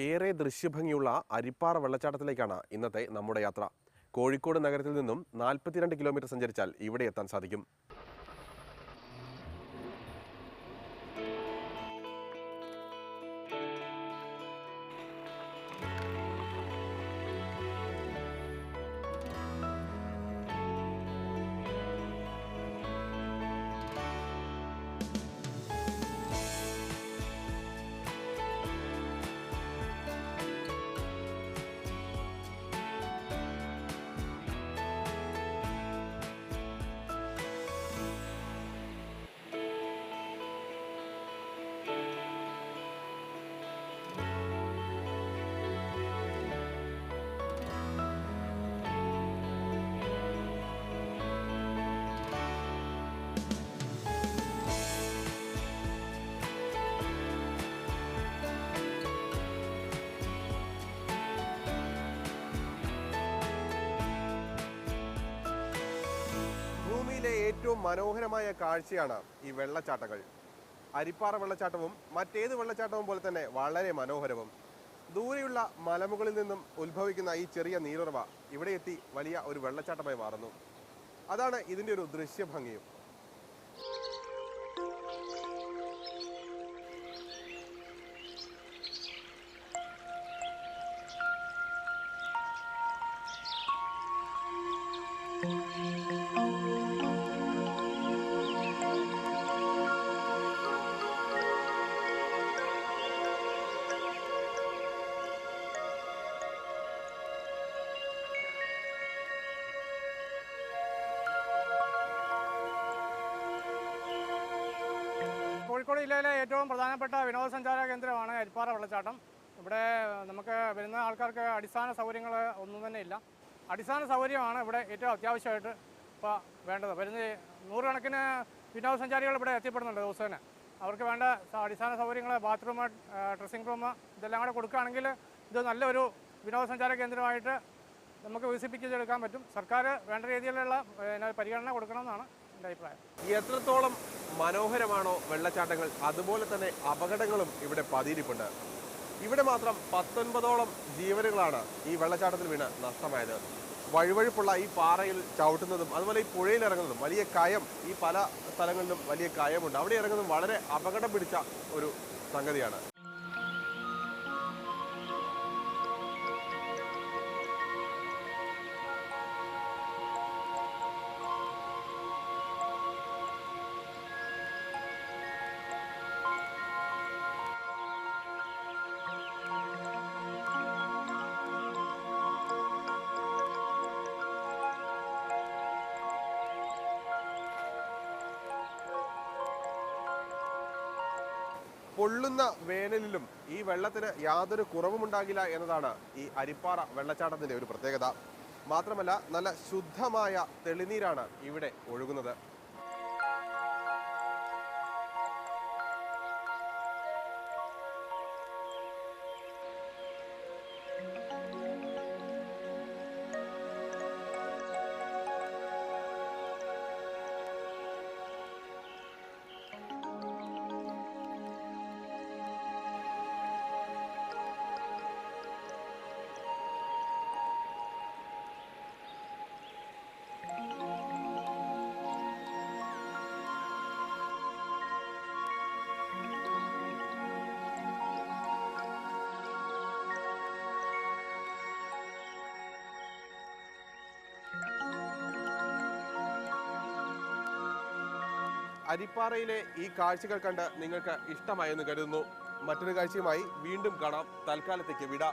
ഏറെ ദൃശ്യഭംഗിയുള്ള അരിപ്പാറ വെള്ളച്ചാട്ടത്തിലേക്കാണ് ഇന്നത്തെ നമ്മുടെ യാത്ര. കോഴിക്കോട് നഗരത്തിൽ നിന്നും 42 കിലോമീറ്റർ സഞ്ചരിച്ചാൽ ഇവിടെ എത്താൻ സാധിക്കും. ഭൂമിയിലെ ഏറ്റവും മനോഹരമായ കാഴ്ചയാണ് ഈ വെള്ളച്ചാട്ടങ്ങൾ. അരിപ്പാറ വെള്ളച്ചാട്ടവും മറ്റേത് വെള്ളച്ചാട്ടവും പോലെ തന്നെ വളരെ മനോഹരവും. ദൂരെയുള്ള മലമുകളിൽ നിന്നും ഉത്ഭവിക്കുന്ന ഈ ചെറിയ നീരുറവ ഇവിടെ എത്തി വലിയ ഒരു വെള്ളച്ചാട്ടമായി മാറുന്നു. അതാണ് ഇതിൻ്റെ ഒരു ദൃശ്യഭംഗിയും. കോഴിക്കോട് ജില്ലയിലെ ഏറ്റവും പ്രധാനപ്പെട്ട വിനോദസഞ്ചാര കേന്ദ്രമാണ് അരിപ്പാറ വെള്ളച്ചാട്ടം. ഇവിടെ നമുക്ക് വരുന്ന ആൾക്കാർക്ക് അടിസ്ഥാന സൗകര്യങ്ങൾ ഒന്നും തന്നെ ഇല്ല. അടിസ്ഥാന സൗകര്യമാണ് ഇവിടെ ഏറ്റവും അത്യാവശ്യമായിട്ട് ഇപ്പോൾ വേണ്ടത്. വരുന്ന നൂറുകണക്കിന് വിനോദസഞ്ചാരികൾ ഇവിടെ എത്തിപ്പെടുന്നുണ്ട് ദിവസേന. അവർക്ക് വേണ്ട അടിസ്ഥാന സൗകര്യങ്ങൾ, ബാത്റൂം, ഡ്രസ്സിംഗ് റൂം ഇതെല്ലാം കൂടെ കൊടുക്കുകയാണെങ്കിൽ ഇത് നല്ലൊരു വിനോദസഞ്ചാര കേന്ദ്രമായിട്ട് നമുക്ക് വികസിപ്പിച്ചെടുക്കാൻ പറ്റും. സർക്കാർ വേണ്ട രീതിയിലുള്ള പരിഗണന കൊടുക്കണമെന്നാണ് എൻ്റെ അഭിപ്രായം. എത്രത്തോളം മനോഹരമാണോ വെള്ളച്ചാട്ടങ്ങൾ, അതുപോലെ തന്നെ അപകടങ്ങളും ഇവിടെ പതിയിരിപ്പുണ്ട്. ഇവിടെ മാത്രം 19ഓളം ജീവനുകളാണ് ഈ വെള്ളച്ചാട്ടത്തിൽ വീണ് നഷ്ടമായത്. വഴുവഴുപ്പുള്ള ഈ പാറയിൽ ചവിട്ടുന്നതും അതുപോലെ ഈ പുഴയിൽ ഇറങ്ങുന്നതും വലിയ കയം, ഈ പല സ്ഥലങ്ങളിലും വലിയ കയമുണ്ട്. അവിടെ ഇറങ്ങുന്നതും വളരെ അപകടം പിടിച്ച ഒരു സംഗതിയാണ്. പൊള്ളുന്ന വേനലിലും ഈ വെള്ളത്തിന് യാതൊരു കുറവുമുണ്ടാകില്ല എന്നതാണ് ഈ അരിപ്പാറ വെള്ളച്ചാട്ടത്തിൻ്റെ ഒരു പ്രത്യേകത. മാത്രമല്ല നല്ല ശുദ്ധമായ തെളിനീരാണ് ഇവിടെ ഒഴുകുന്നത്. അരിപ്പാറയിലെ ഈ കാഴ്ചകൾ കണ്ട് നിങ്ങൾക്ക് ഇഷ്ടമായെന്ന് കരുതുന്നു. മറ്റൊരു കാഴ്ചയുമായി വീണ്ടും കാണാം. തൽക്കാലത്തേക്ക് വിട.